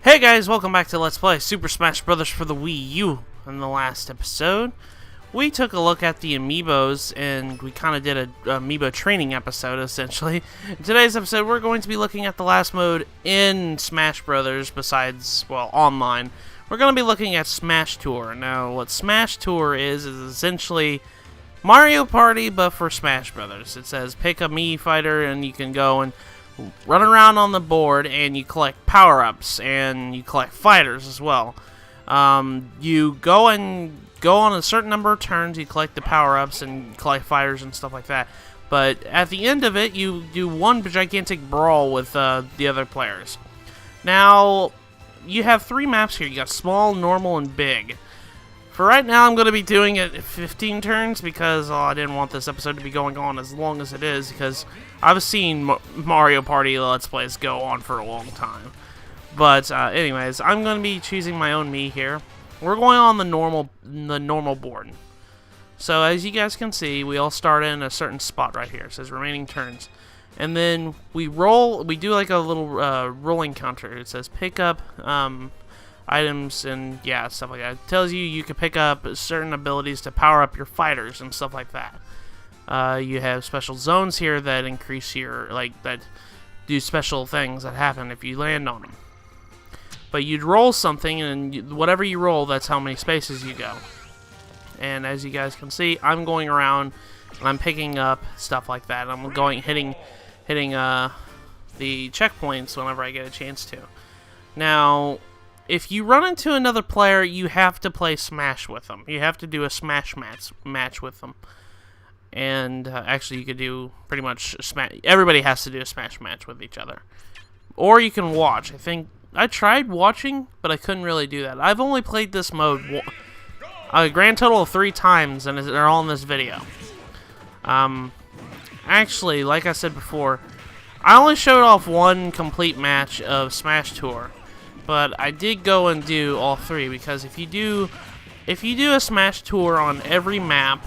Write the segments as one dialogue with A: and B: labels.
A: Hey guys, welcome back to Let's Play Super Smash Bros. For the Wii U. In the last episode, we took a look at the amiibos, and we kind of did a amiibo training episode, essentially. In today's episode, we're going to be looking at the last mode in Smash Bros. Besides, well, online. We're going to be looking at Smash Tour. Now, what Smash Tour is essentially Mario Party, but for Smash Bros. It says pick a Mii fighter, and you can go and run around on the board, and you collect power-ups, and you collect fighters as well. You go on a certain number of turns, you collect the power-ups and collect fighters and stuff like that. But at the end of it, you do one gigantic brawl with the other players. Now, you have three maps here. You got small, normal, and big. For right now, I'm going to be doing it 15 turns because I didn't want this episode to be going on as long as it is, because I've seen Mario Party Let's Plays go on for a long time. But anyways, I'm going to be choosing my own Mii here. We're going on the normal board. So as you guys can see, we all start in a certain spot right here. It says remaining turns. And then we do like a little rolling counter. It says pick up items and yeah, stuff like that. It tells you can pick up certain abilities to power up your fighters and stuff like that. You have special zones here that increase your, that do special things that happen if you land on them. But you'd roll something, and whatever you roll, that's how many spaces you go. And as you guys can see, I'm going around and I'm picking up stuff like that. I'm hitting the checkpoints whenever I get a chance to. Now, if you run into another player, you have to play Smash with them. You have to do a Smash match with them. And actually, you could do pretty much everybody has to do a Smash match with each other. Or you can watch. I tried watching, but I couldn't really do that. I've only played this mode a grand total of 3 times, and they're all in this video. Actually, like I said before, I only showed off one complete match of Smash Tour. But I did go and do all 3, because if you do a Smash Tour on every map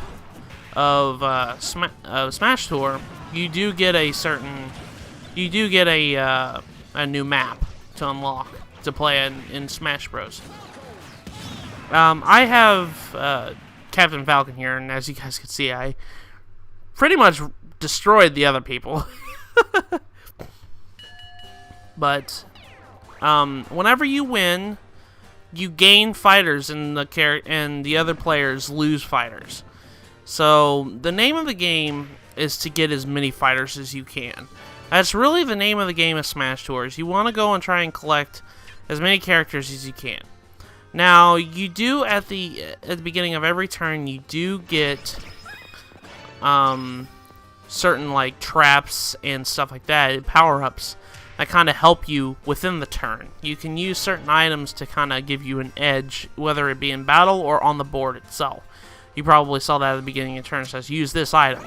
A: of Smash Tour, you do get a new map to unlock to play in Smash Bros. I have Captain Falcon here, and as you guys can see, I pretty much destroyed the other people. But whenever you win, you gain fighters, and the other players lose fighters. So the name of the game is to get as many fighters as you can. That's really the name of the game of Smash Tours. You want to go and try and collect as many characters as you can. Now, you do at the beginning of every turn, you do get certain traps and stuff like that, power-ups that kind of help you within the turn. You can use certain items to kind of give you an edge, whether it be in battle or on the board itself. You probably saw that at the beginning of the turn. It says, use this item.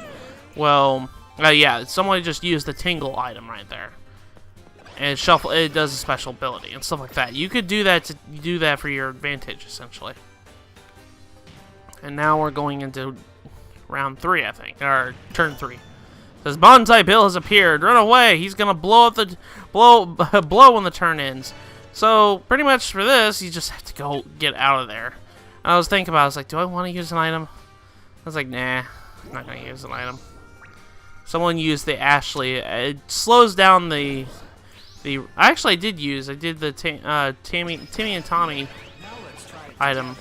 A: Well, yeah, someone just used the Tingle item right there. And it does a special ability and stuff like that. You could do that for your advantage, essentially. And now we're going into round 3, I think, or turn 3. It says Bonsai Bill has appeared. Run away! He's gonna blow when the turn ends. So pretty much for this, you just have to go get out of there. And I was thinking about it. I was like, do I want to use an item? I was like, nah, I'm not gonna use an item. Someone used the Ashley. It slows down the. I did the Timmy and Tommy item,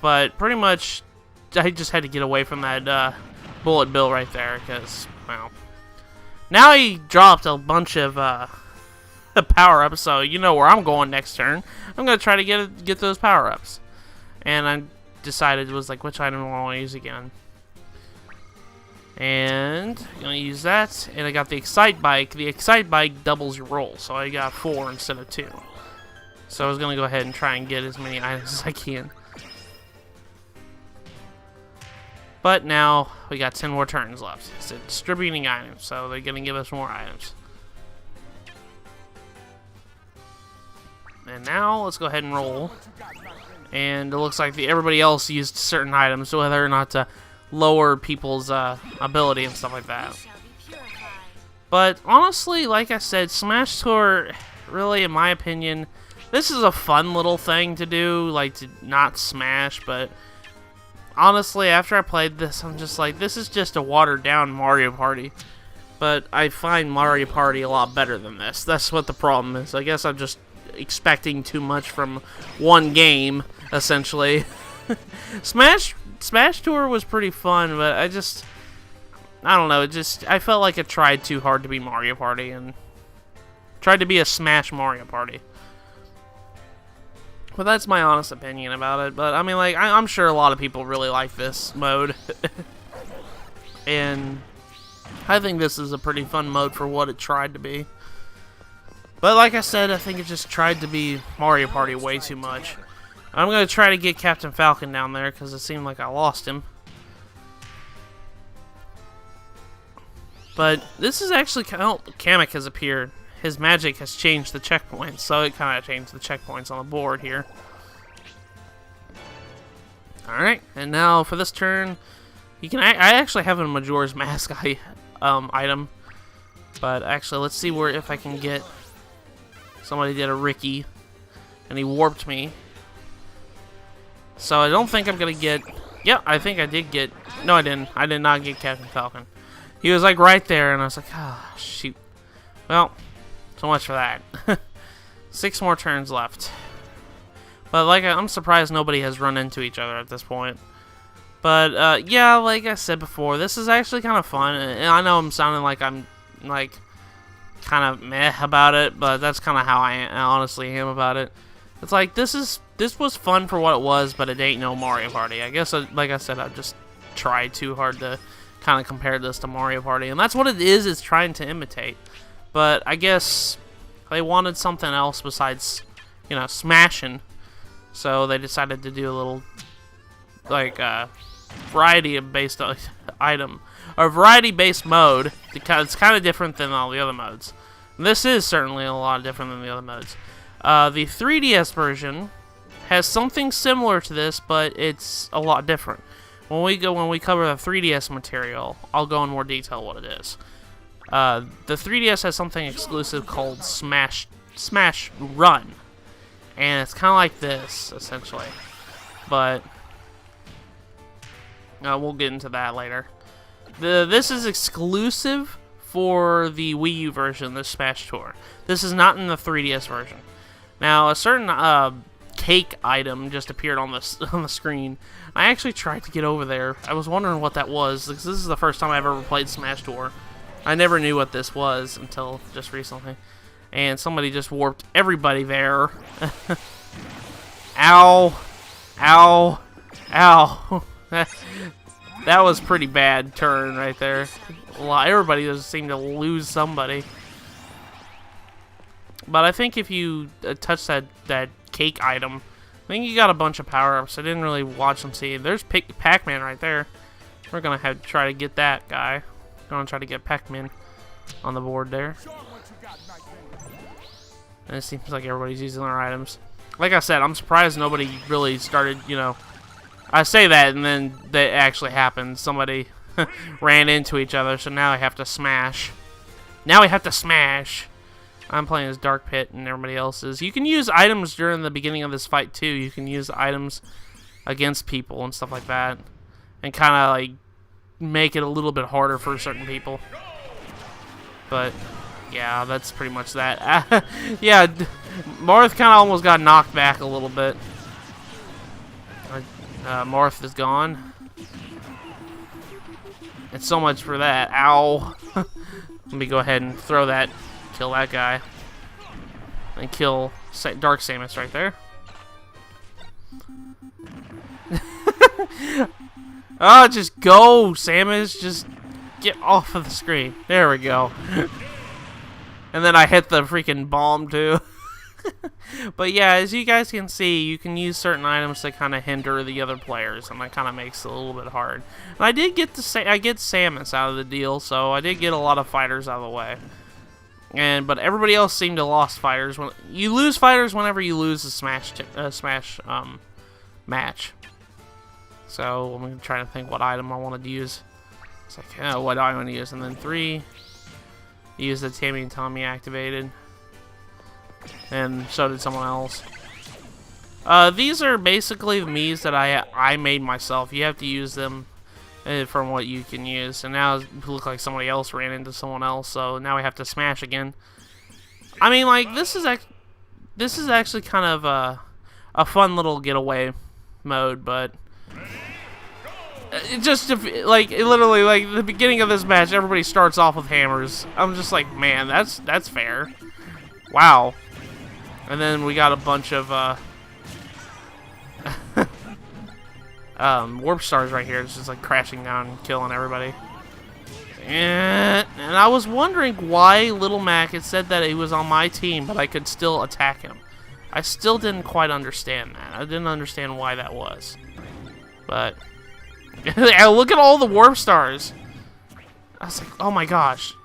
A: but pretty much I just had to get away from that Bullet Bill right there, because, well, now he dropped a bunch of power-ups, so you know where I'm going next turn. I'm gonna try to get those power-ups, and I decided, which item do I want to use again? And I'm going to use that, and I got the Excite Bike. The Excite Bike doubles your roll, so I got 4 instead of 2. So I was going to go ahead and try and get as many items as I can. But now, we got 10 more turns left. It's distributing items, so they're going to give us more items. And now, let's go ahead and roll. And it looks like everybody else used certain items, whether or not to lower people's ability and stuff like that. But honestly, like I said, Smash Tour really, in my opinion, this is a fun little thing to do, like to not smash, but honestly, after I played this, I'm just like, this is just a watered down Mario Party. But I find Mario Party a lot better than this. That's what the problem is. I guess I'm just expecting too much from one game, essentially. Smash Tour was pretty fun, but I don't know, I felt like it tried too hard to be Mario Party, and tried to be a Smash Mario Party. But that's my honest opinion about it. But I mean, like, I'm sure a lot of people really like this mode. And I think this is a pretty fun mode for what it tried to be. But like I said, I think it just tried to be Mario Party way too much. I'm going to try to get Captain Falcon down there because it seemed like I lost him. But this is actually, oh, Kamek has appeared. His magic has changed the checkpoints, so it kind of changed the checkpoints on the board here. Alright, and now for this turn, you can. I actually have a Majora's Mask item, but actually, let's see if I can get. Somebody did a Ricky, and he warped me. So I don't think I'm gonna get. Yeah, I think I did get. No, I didn't. I did not get Captain Falcon. He was like right there, and I was like, ah, shoot. Well. So much for that. 6 more turns left. But like, I'm surprised nobody has run into each other at this point. But yeah, like I said before, this is actually kind of fun. And I know I'm sounding like I'm like kind of meh about it, but that's kind of how I honestly am about it. It's like this was fun for what it was, but it ain't no Mario Party. I guess like I said, I've just tried too hard to kind of compare this to Mario Party, and that's what it is. It's trying to imitate. But I guess they wanted something else besides, you know, smashing. So they decided to do a little, like, variety-based item. Or variety-based mode. Because it's kind of different than all the other modes. And this is certainly a lot different than the other modes. The 3DS version has something similar to this, but it's a lot different. When we cover the 3DS material, I'll go in more detail what it is. The 3DS has something exclusive called Smash Run, and it's kind of like this, essentially, but we'll get into that later. This is exclusive for the Wii U version, the Smash Tour. This is not in the 3DS version. Now, a certain cake item just appeared on the screen. I actually tried to get over there. I was wondering what that was, because this is the first time I've ever played Smash Tour. I never knew what this was until just recently. And somebody just warped everybody there. Ow. Ow. Ow. That was pretty bad turn right there. Everybody just seemed to lose somebody. But I think if you touch that cake item, I think you got a bunch of power-ups. I didn't really watch them see. There's Pac-Man right there. We're going to have to try to get that guy. Gonna try to get Pac-Man on the board there. And it seems like everybody's using their items. Like I said, I'm surprised nobody really started, you know. I say that and then that actually happened. Somebody ran into each other, so now I have to smash. Now we have to smash. I'm playing as Dark Pit and everybody else is. You can use items during the beginning of this fight too. You can use items against people and stuff like that. And kind of like make it a little bit harder for certain people. But yeah, that's pretty much that. Yeah, Marth kind of almost got knocked back a little bit. Marth is gone. And so much for that. Ow. Let me go ahead and throw that. Kill that guy. And kill Dark Samus right there. Oh, just go, Samus. Just get off of the screen. There we go. And then I hit the freaking bomb, too. But yeah, as you guys can see, you can use certain items to kind of hinder the other players, and that kind of makes it a little bit hard. And I did get Samus out of the deal, so I did get a lot of fighters out of the way. But everybody else seemed to lost fighters. You lose fighters whenever you lose a Smash match. So I'm trying to think what item I wanted to use. It's like, oh, what do I want to use? And then 3, use the Tammy and Tommy activated. and so did someone else. These are basically the Miis that I made myself. You have to use them from what you can use. And now it looks like somebody else ran into someone else, so now we have to smash again. I mean, like, this is actually kind of a fun little getaway mode, but it just, literally, like, the beginning of this match, everybody starts off with hammers. I'm just like, man, that's fair. Wow. And then we got a bunch of warp stars right here. It's just like crashing down and killing everybody. And I was wondering why Little Mac, it said that he was on my team, but I could still attack him. I still didn't quite understand that. I didn't understand why that was. But look at all the warp stars. I was like, oh my gosh.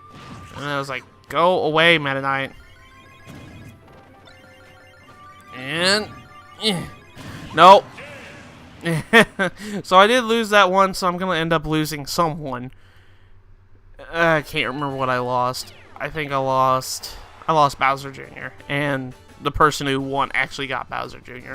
A: And I was like, go away, Meta Knight. And nope. So I did lose that one, so I'm gonna end up losing someone. I can't remember what I lost. I think I lost Bowser Jr. and the person who won actually got Bowser Jr.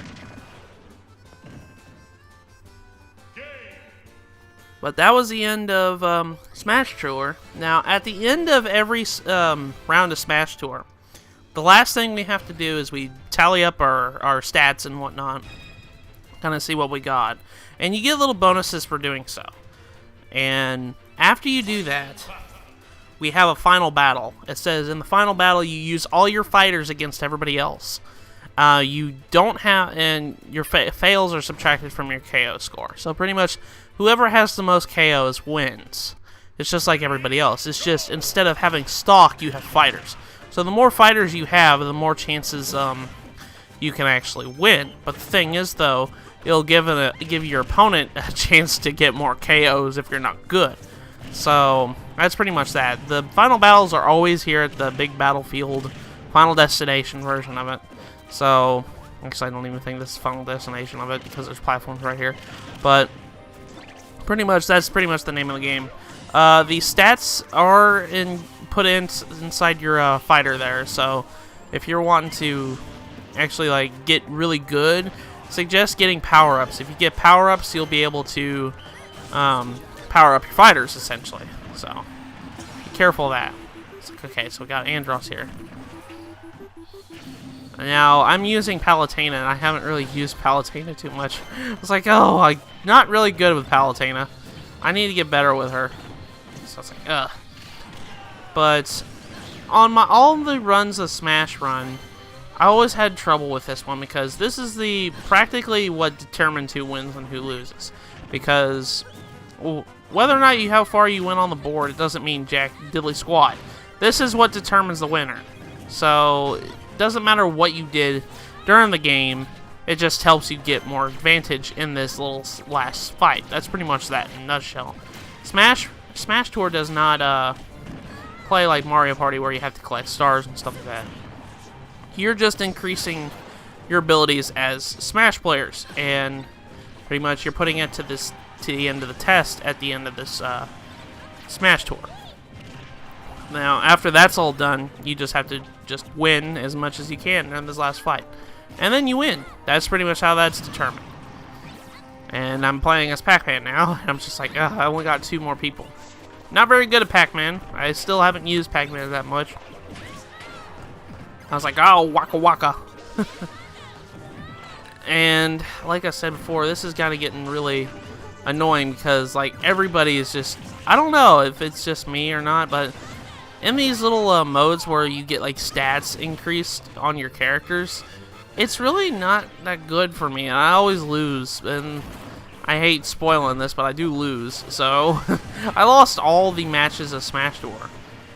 A: But that was the end of Smash Tour. Now, at the end of every round of Smash Tour, the last thing we have to do is we tally up our stats and whatnot, kind of see what we got. And you get little bonuses for doing so. And after you do that, we have a final battle. It says in the final battle you use all your fighters against everybody else. You don't have, and your fails are subtracted from your KO score. So pretty much whoever has the most KOs wins. It's just like everybody else. It's just instead of having stock, you have fighters. So the more fighters you have, the more chances you can actually win. But the thing is, though, it'll give your opponent a chance to get more KOs if you're not good. So that's pretty much that. The final battles are always here at the big battlefield, Final Destination version of it. So actually, I don't even think this is Final Destination of it because there's platforms right here. But pretty much, that's pretty much the name of the game. The stats are put inside your fighter there. So if you're wanting to actually like get really good, suggest getting power-ups. If you get power-ups, you'll be able to power up your fighters, essentially. So be careful of that. It's like, okay, so we got Andros here. Now, I'm using Palutena, and I haven't really used Palutena too much. I was like, oh, I'm not really good with Palutena. I need to get better with her. So I was like, ugh. But on all the runs of Smash Run, I always had trouble with this one because this is practically what determines who wins and who loses. Because whether or not how far you went on the board, it doesn't mean jack diddly squat. This is what determines the winner. So it doesn't matter what you did during the game, it just helps you get more advantage in this little last fight. That's pretty much that in a nutshell. Smash Tour does not play like Mario Party where you have to collect stars and stuff like that. You're just increasing your abilities as Smash players, and pretty much you're putting it to the end of the test at the end of this Smash Tour. Now, after that's all done, you just have to win as much as you can in this last fight. And then you win. That's pretty much how that's determined. And I'm playing as Pac-Man now, and I'm just like, ugh, I only got 2 more people. Not very good at Pac-Man. I still haven't used Pac-Man that much. I was like, oh, waka waka. And like I said before, this is kind of getting really annoying because like everybody is just, I don't know if it's just me or not, but in these little modes where you get like stats increased on your characters, it's really not that good for me, and I always lose. And I hate spoiling this, but I do lose. So I lost all the matches of Smash Tour.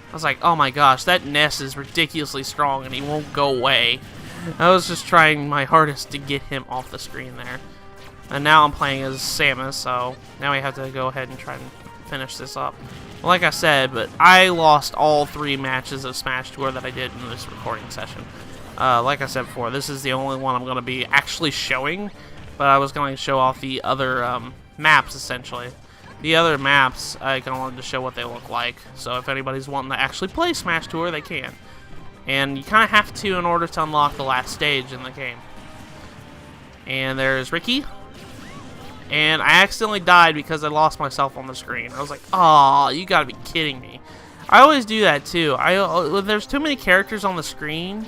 A: I was like, oh my gosh, that Ness is ridiculously strong and he won't go away. I was just trying my hardest to get him off the screen there. And now I'm playing as Samus, so now we have to go ahead and try and finish this up. Well, like I said, but I lost all 3 matches of Smash Tour that I did in this recording session. Like I said before, this is the only one I'm going to be actually showing, but I was going to show off the other maps, essentially. The other maps, I kind of wanted to show what they look like, so if anybody's wanting to actually play Smash Tour, they can. And you kind of have to in order to unlock the last stage in the game. And there's Ricky. And I accidentally died because I lost myself on the screen. I was like, "Aw, you gotta be kidding me." I always do that too. When there's too many characters on the screen,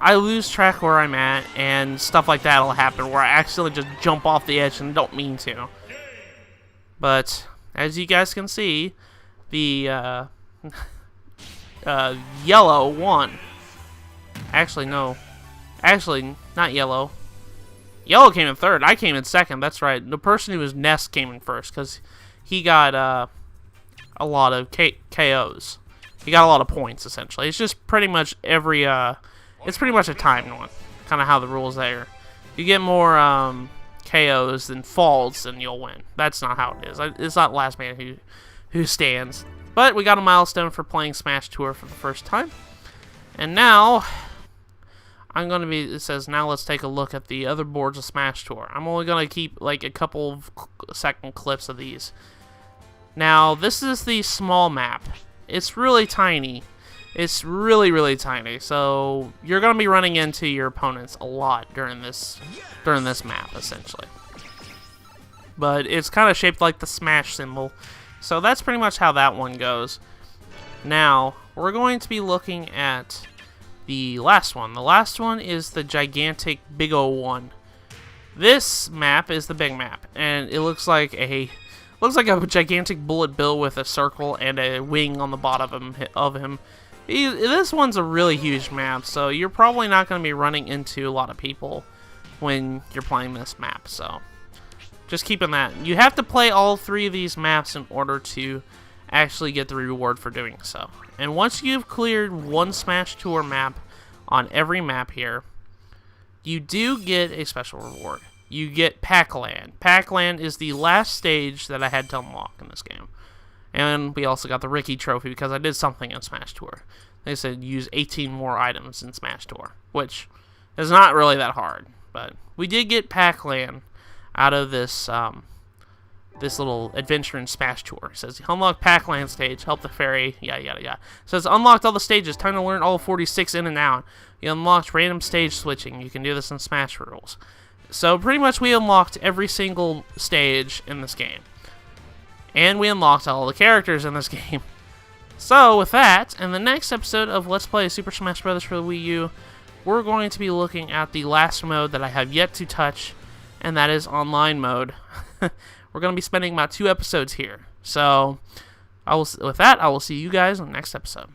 A: I lose track where I'm at, and stuff like that will happen where I accidentally just jump off the edge and don't mean to. But as you guys can see, the yellow won. Actually, no. Actually, not yellow. Yellow came in third. I came in second. That's right. The person who was Nest came in first because he got a lot of KOs. He got a lot of points, essentially. It's just pretty much every... it's pretty much a timed one. Kind of how the rules there. You get more KOs than falls, then you'll win. That's not how it is. It's not last man who stands. But we got a milestone for playing Smash Tour for the first time. And now... it says, now let's take a look at the other boards of Smash Tour. I'm only going to keep, like, a couple of second clips of these. Now, this is the small map. It's really tiny. It's really, really tiny. So, you're going to be running into your opponents a lot during this map, essentially. But it's kind of shaped like the Smash symbol. So, that's pretty much how that one goes. Now, we're going to be looking at... the last one. The last one is the gigantic Big O1. This map is the big map, and it looks like a gigantic bullet bill with a circle and a wing on the bottom of him. This one's a really huge map, so you're probably not going to be running into a lot of people when you're playing this map. So just keeping that. You have to play all three of these maps in order to actually get the reward for doing so. And once you've cleared one Smash Tour map on every map here, you do get a special reward. You get Pac-Land. Pac-Land is the last stage that I had to unlock in this game. And we also got the Ricky trophy because I did something in Smash Tour. They said use 18 more items in Smash Tour, which is not really that hard. But we did get Pac-Land out of this this little adventure in Smash Tour. It says, unlock Pac-Land stage, help the fairy, yada yada yada. It says, unlocked all the stages, time to learn all 46 in and out. You unlocked random stage switching. You can do this in Smash rules. So pretty much we unlocked every single stage in this game. And we unlocked all the characters in this game. So with that, in the next episode of Let's Play Super Smash Bros. For the Wii U, we're going to be looking at the last mode that I have yet to touch, and that is online mode. We're going to be spending about 2 episodes here. So, with that, I will see you guys in the next episode.